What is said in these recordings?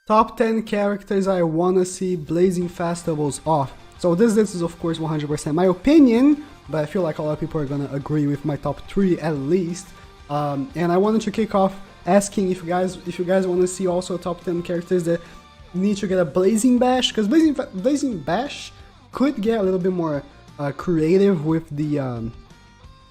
top 10 characters I wanna see Blazing Festivals of. So this is of course 100% my opinion, but I feel like a lot of people are gonna agree with my top 3 at least. And I wanted to kick off asking if you guys want to see also top 10 characters that need to get a Blazing Bash, because Blazing Bash could get a little bit more creative with the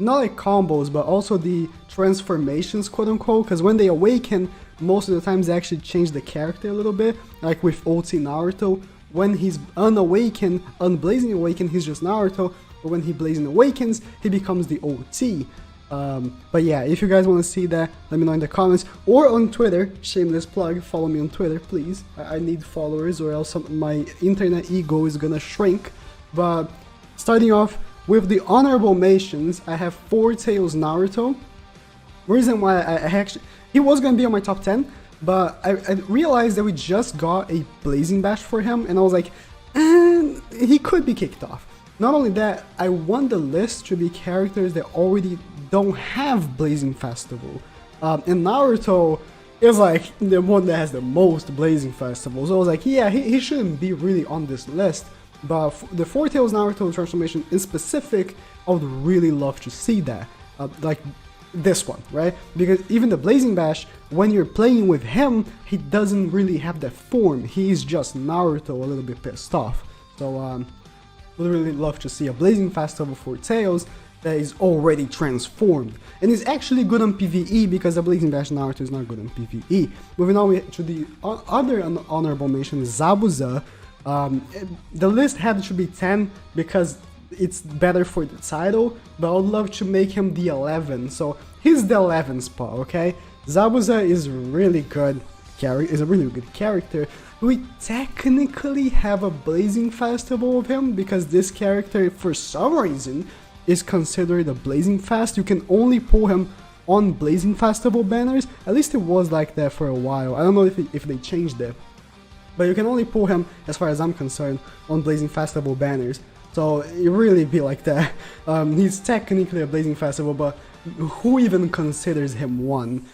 not like combos, but also the transformations, quote unquote, because when they awaken, most of the times they actually change the character a little bit, like with OT Naruto. When he's unblazing awaken, he's just Naruto, but when he blazing awakens, he becomes the OT. But yeah, if you guys want to see that, let me know in the comments or on Twitter. Shameless plug, follow me on Twitter, please. I need followers or else my internet ego is gonna shrink. But starting off with the honorable mentions, I have Four Tails Naruto. Reason why he was gonna be on my top 10, but I realized that we just got a Blazing Bash for him, and I was like, he could be kicked off. Not only that, I want the list to be characters that already don't have Blazing Festival. And Naruto is like the one that has the most Blazing Festivals. So I was like, yeah, he shouldn't be really on this list. But the Four Tails Naruto transformation in specific, I would really love to see that. Like this one, right? Because even the Blazing Bash, when you're playing with him, he doesn't really have that form. He's just Naruto a little bit pissed off. So would really love to see a Blazing Festival for Tails that is already transformed and is actually good on PvE, because the Blazing Bash Naruto is not good on PvE. Moving on to the other honorable mention, Zabuza. The list had to be 10 because it's better for the title, but I would love to make him the 11. So he's the 11th spot, okay? Zabuza is really good. Is a really good character. We technically have a Blazing Festival of him because this character, for some reason, is considered a Blazing Fast. You can only pull him on Blazing Festival banners. At least it was like that for a while. I don't know if they changed it, but you can only pull him, as far as I'm concerned, on Blazing Festival banners. So it really be like that. He's technically a Blazing Festival, but who even considers him one?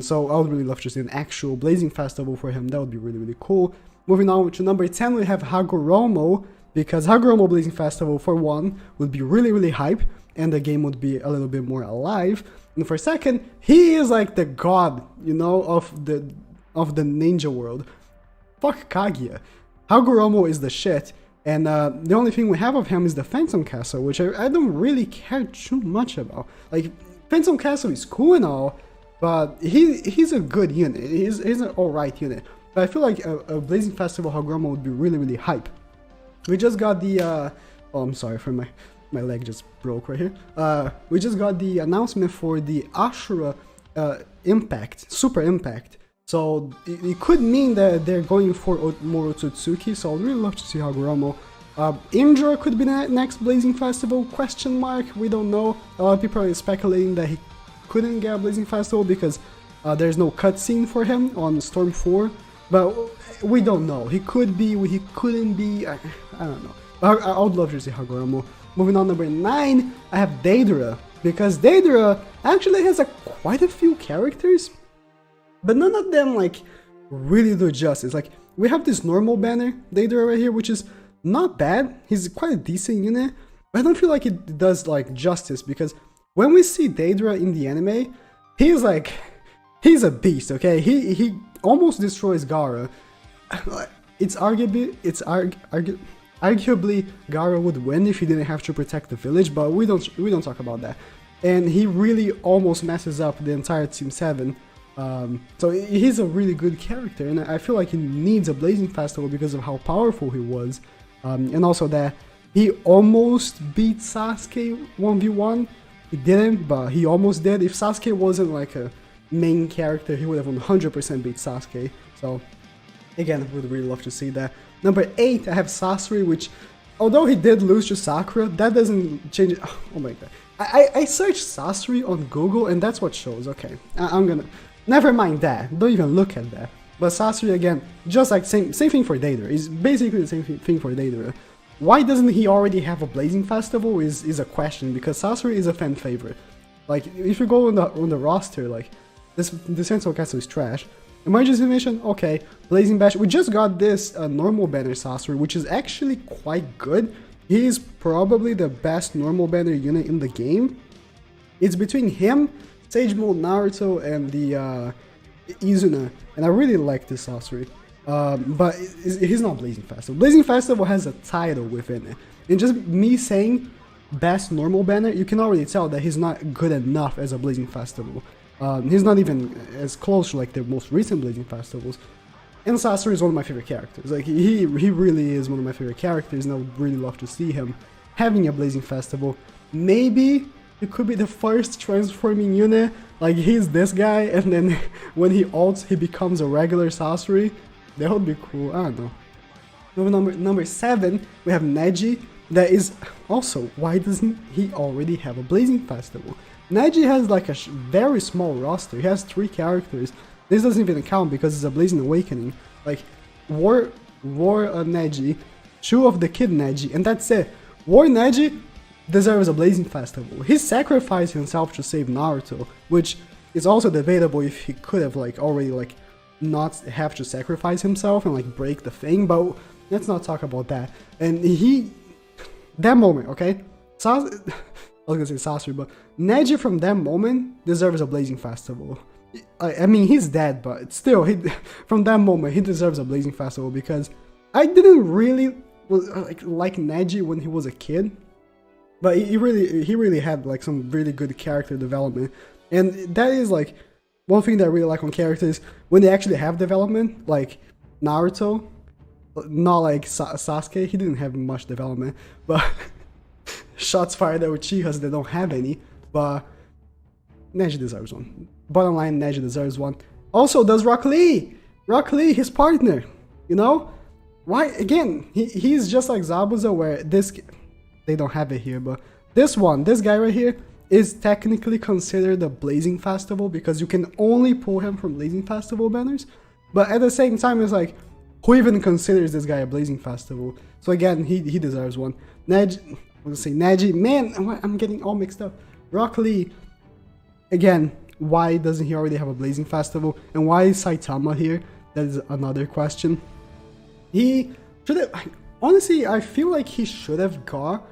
So I would really love to see an actual Blazing Festival for him. That would be really, really cool. Moving on to number 10, we have Hagoromo, because Hagoromo Blazing Festival, for one, would be really, really hype, and the game would be a little bit more alive. And for second, he is like the god, you know, of the ninja world. Fuck Kaguya. Hagoromo is the shit, and the only thing we have of him is the Phantom Castle, which I don't really care too much about. Like, Phantom Castle is cool and all, but he's a good unit. He's an alright unit. But I feel like a Blazing Festival Hagoromo would be really, really hype. We just got the oh, I'm sorry for my leg just broke right here. We just got the announcement for the Ashura Impact, Super Impact. So it could mean that they're going for Morotsutsuki, so I'd really love to see Hagoromo. Indra could be the next Blazing Festival, question mark, we don't know. A lot of people are speculating that he couldn't get a Blazing Festival because there's no cutscene for him on Storm 4, but we don't know. He could be, he couldn't be, I don't know. I would love to see Hagoromo. Moving on, number 9, I have Deidara, because Deidara actually has quite a few characters, but none of them like really do justice. Like, we have this normal banner, Deidara right here, which is not bad. He's quite a decent unit, but I don't feel like it does like justice, because when we see Deidara in the anime, he's a beast, okay? He almost destroys Gaara. It's arguably Gaara would win if he didn't have to protect the village, but we don't talk about that. And he really almost messes up the entire Team 7. So he's a really good character, and I feel like he needs a Blazing Festival because of how powerful he was. And also that he almost beat Sasuke 1v1. He didn't, but he almost did. If Sasuke wasn't like a main character, he would have 100% beat Sasuke. So again, I would really love to see that. Number 8, I have Sasori, which, although he did lose to Sakura, that doesn't change it. Oh my god. I searched Sasori on Google, and that's what shows. Okay, I'm gonna... Never mind that. Don't even look at that. But Sasori, again, just like same thing for Deidara. It's basically the same thing for Deidara. Why doesn't he already have a Blazing Festival is a question, because Sasori is a fan favorite. Like, if you go on the roster, like, this Central Castle is trash. Emergency mission, okay. Blazing Bash, we just got this normal banner Sasori, which is actually quite good. He is probably the best normal banner unit in the game. It's between him, Sage Mode Naruto, and the Izuna, and I really like this Sasori. But he's not Blazing Festival. Blazing Festival has a title within it. And just me saying best normal banner, you can already tell that he's not good enough as a Blazing Festival. He's not even as close to like the most recent Blazing Festivals. And Sasori is one of my favorite characters. Like he really is one of my favorite characters, and I would really love to see him having a Blazing Festival. Maybe it could be the first transforming unit. Like he's this guy, and then when he ults, he becomes a regular Sasori. That would be cool. I don't know. Number 7, we have Neji. That is also, why doesn't he already have a Blazing Festival? Neji has like a very small roster. He has 3 characters. This doesn't even count because it's a Blazing Awakening. Like War Neji, 2 of the Kid Neji, and that's it. War Neji deserves a Blazing Festival. He sacrificed himself to save Naruto, which is also debatable if he could have like already like not have to sacrifice himself and like break the thing, but let's not talk about that. And that moment, okay? I was gonna say Sasori, but Neji from that moment deserves a Blazing Festival. I mean, he's dead, but still, from that moment, he deserves a Blazing Festival because I didn't really like Neji when he was a kid, but he really had like some really good character development, and that is like one thing that I really like on characters when they actually have development, like Naruto. Not like Sasuke, he didn't have much development, but shots fired at Uchihas, they don't have any, but Neji deserves one. Bottom line, Neji deserves one. Also, does Rock Lee! Rock Lee, his partner, you know? Why, again, he's just like Zabuza, where they don't have it here, but this guy right here, is technically considered a Blazing Festival because you can only pull him from Blazing Festival banners, but at the same time, it's like, who even considers this guy a Blazing Festival? So again, he deserves one. Neji, man, I'm getting all mixed up. Rock Lee, again, why doesn't he already have a Blazing Festival? And why is Saitama here? That is another question. He should have, honestly, I feel like he should have got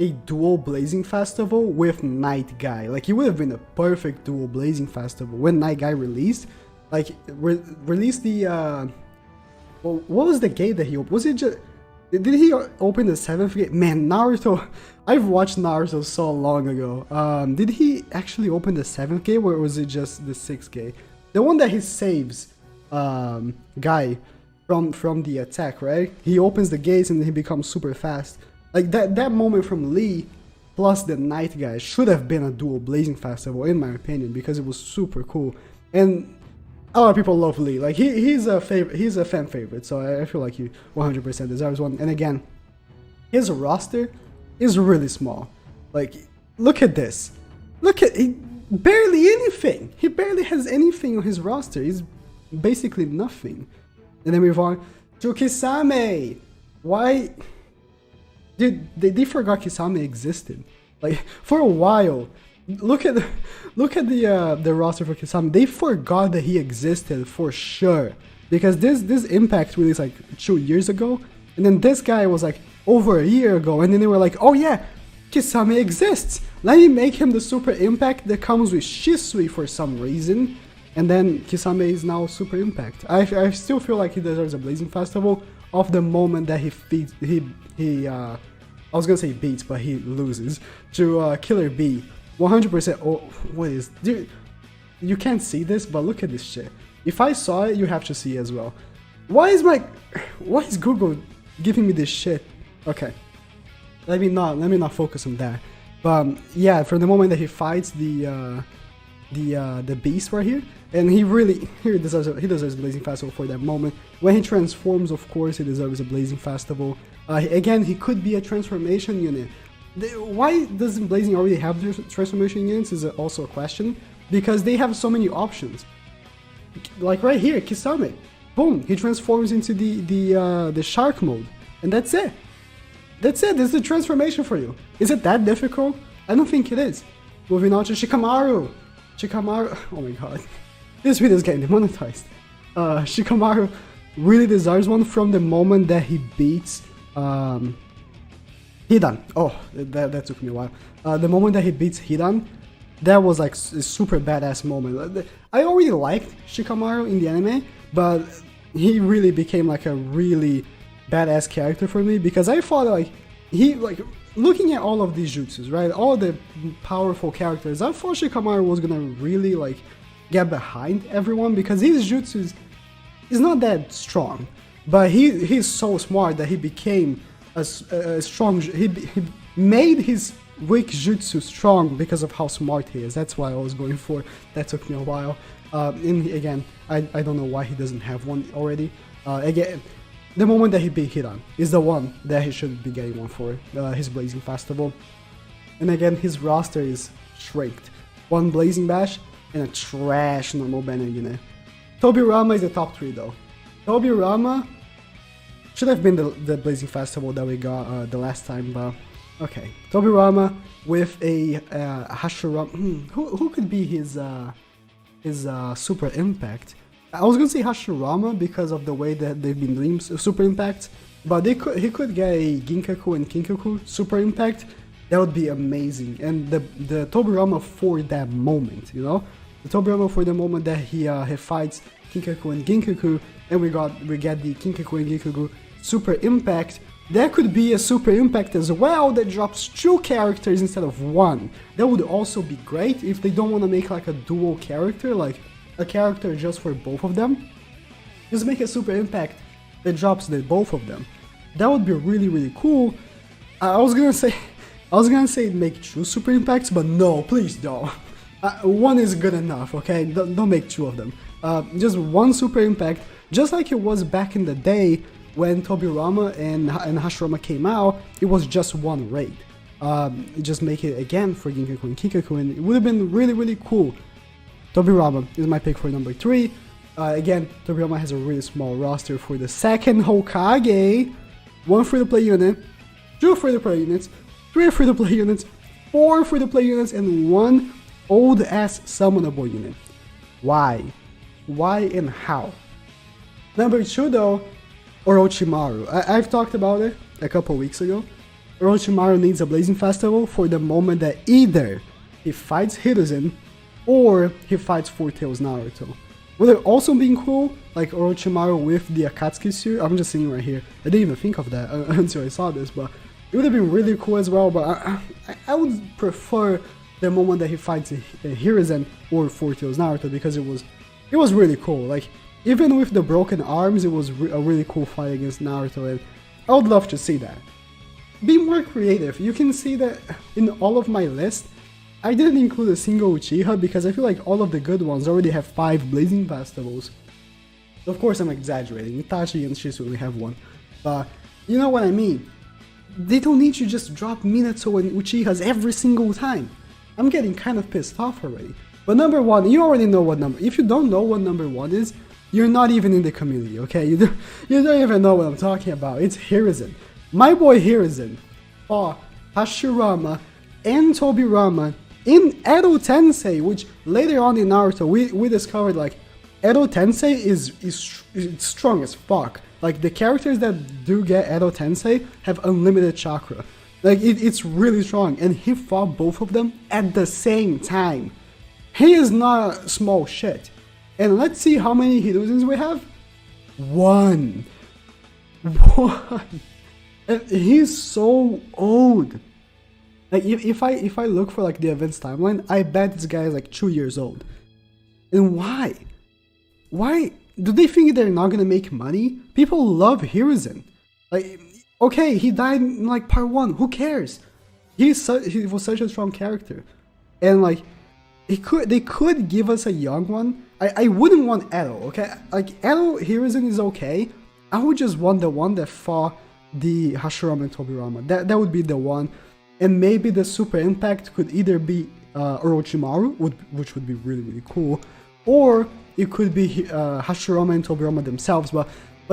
a dual Blazing Festival with Night Guy. Like, he would have been a perfect dual Blazing Festival when Night Guy released. Like, released the, well, what was the gate that he opened? Was it just... Did he open the 7th gate? Man, Naruto... I've watched Naruto so long ago. Did he actually open the 7th gate, or was it just the 6th gate? The one that he saves Guy from the attack, right? He opens the gates and he becomes super fast. Like, that moment from Lee plus the Night Guy should have been a dual Blazing Festival, in my opinion, because it was super cool. And a lot of people love Lee. Like he's a fan favorite, so I feel like he 100% deserves one. And again, his roster is really small. Like, look at this. Look at barely anything. He barely has anything on his roster. He's basically nothing. And then we move on to Kisame. Why? Dude, they forgot Kisame existed. Like, for a while. Look at the roster for Kisame. They forgot that he existed for sure, because this Impact released like 2 years ago, and then this guy was like over a year ago, and then they were like, oh yeah, Kisame exists. Let me make him the Super Impact that comes with Shisui for some reason, and then Kisame is now Super Impact. I still feel like he deserves a Blazing Festival of the moment that I was gonna say beats, but he loses to Killer Bee. 100%. Oh, what is, dude? You can't see this, but look at this shit. If I saw it, you have to see it as well. Why is Google giving me this shit? Okay, let me not focus on that. But yeah, from the moment that he fights the beast right here, and he deserves a Blazing Festival for that moment. When he transforms, of course, he deserves a Blazing Festival. Again, he could be a transformation unit. Why doesn't Blazing already have their transformation units is also a question, because they have so many options. Like right here, Kisame, boom, he transforms into the shark mode, and that's it. That's it. This is the transformation for you. Is it that difficult? I don't think it is. Moving on to Shikamaru. Oh my god, this video is getting demonetized. Shikamaru really deserves one from the moment that he beats Hidan. Oh, that took me a while. The moment that he beats Hidan, that was like a super badass moment. I already liked Shikamaru in the anime, but he really became like a really badass character for me because I thought like he like looking at all of these jutsus, right? All the powerful characters, I thought Shikamaru was gonna really like get behind everyone because his jutsu is not that strong, but he's so smart that he became a strong. He made his weak jutsu strong because of how smart he is. That's why I was going for. That took me a while. And again, I don't know why he doesn't have one already. Again, the moment that he beat Hidan is the one that he should be getting one for, his Blazing Festival. And again, his roster is shrinked. One Blazing Bash and a trash normal banner unit. Tobirama is the top 3 though. Tobirama should have been the Blazing Festival that we got the last time, but okay. Tobirama with a Hashirama. Who could be his Super Impact? I was gonna say Hashirama because of the way that they've been doing Super Impact, but he could get a Ginkaku and Kinkaku Super Impact. That would be amazing. And the Tobirama for that moment, you know, the Tobirama for the moment that he fights Kinkaku and Ginkaku, and we get the Kinkaku and Ginkaku Super Impact. There could be a Super Impact as well that drops 2 characters instead of 1. That would also be great if they don't want to make like a dual character, like a character just for both of them. Just make a Super Impact that drops both of them. That would be really cool. I was gonna say make 2 Super Impacts, but no, please don't. 1 is good enough, okay? Don't make 2 of them. Just 1 Super Impact, just like it was back in the day when Tobirama and Hashirama came out. It was just 1 raid. Just make it again for Ginkaku and Kinkaku, and it would have been really cool. Tobirama is my pick for number 3. Again, Tobirama has a really small roster for the second Hokage. 1 free-to-play unit, 2 free-to-play units, 3 free-to-play units, 4 free-to-play units, and 1 old-ass summonable unit. Why? Why and how? Number 2 though, Orochimaru. I've talked about it a couple weeks ago. Orochimaru needs a Blazing Festival for the moment that either he fights Hiruzen or he fights Four Tails Naruto. Would it also be cool, like Orochimaru with the Akatsuki suit? I'm just sitting right here. I didn't even think of that until I saw this, but it would have been really cool as well. But I would prefer the moment that he fights Hiruzen or Four Tails Naruto because it was really cool. Like even with the broken arms, it was a really cool fight against Naruto, and I would love to see that. Be more creative. You can see that in all of my list. I didn't include a single Uchiha because I feel like all of the good ones already have 5 Blazing Festivals. Of course I'm exaggerating, Itachi and Shisui have 1, but you know what I mean. They don't need to just drop Minato and Uchihas every single time. I'm getting kind of pissed off already. But number 1, you already know what number. If you don't know what number 1 is, you're not even in the community, okay? You don't even know what I'm talking about. It's Hiruzen. My boy Hiruzen fought Hashirama and Tobirama in Edo Tensei, which later on in Naruto we discovered like Edo Tensei is strong as fuck. Like the characters that do get Edo Tensei have unlimited chakra. Like it's really strong, and he fought both of them at the same time. He is not small shit. And let's see how many Hiruzens we have. 1. And he's so old. Like if I look for like the events timeline, I bet this guy is like 2 years old. And why? Why do they think they're not gonna make money? People love Hiruzen. Like okay, he died in like part 1. Who cares? He was such a strong character, and like they could give us a young one. I wouldn't want Edo. Okay, like Edo Hiruzen is okay. I would just want the one that fought the Hashirama and Tobirama. That would be the one. And maybe the Super Impact could either be Orochimaru, which would be really cool, or it could be Hashirama and Tobirama themselves. But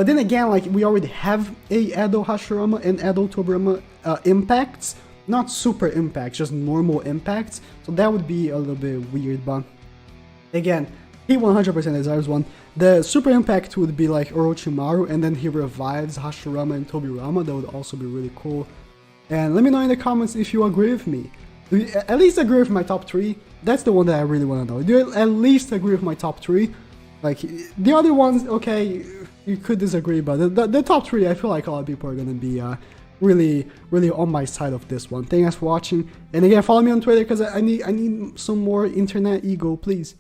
then again, like we already have a Edo Hashirama and Edo Tobirama impacts, not Super Impacts, just normal impacts. So that would be a little bit weird. But again, He 100% deserves one. The super impact would be like Orochimaru, and then he revives Hashirama and Tobirama. That would also be really cool. And let me know in the comments if you agree with me. Do you at least agree with my top 3? That's the one that I really want to know. Do you at least agree with my top 3? Like, the other ones, okay, you could disagree, but the top 3, I feel like a lot of people are going to be really on my side of this one. Thank you guys for watching. And again, follow me on Twitter because I need some more internet ego, please.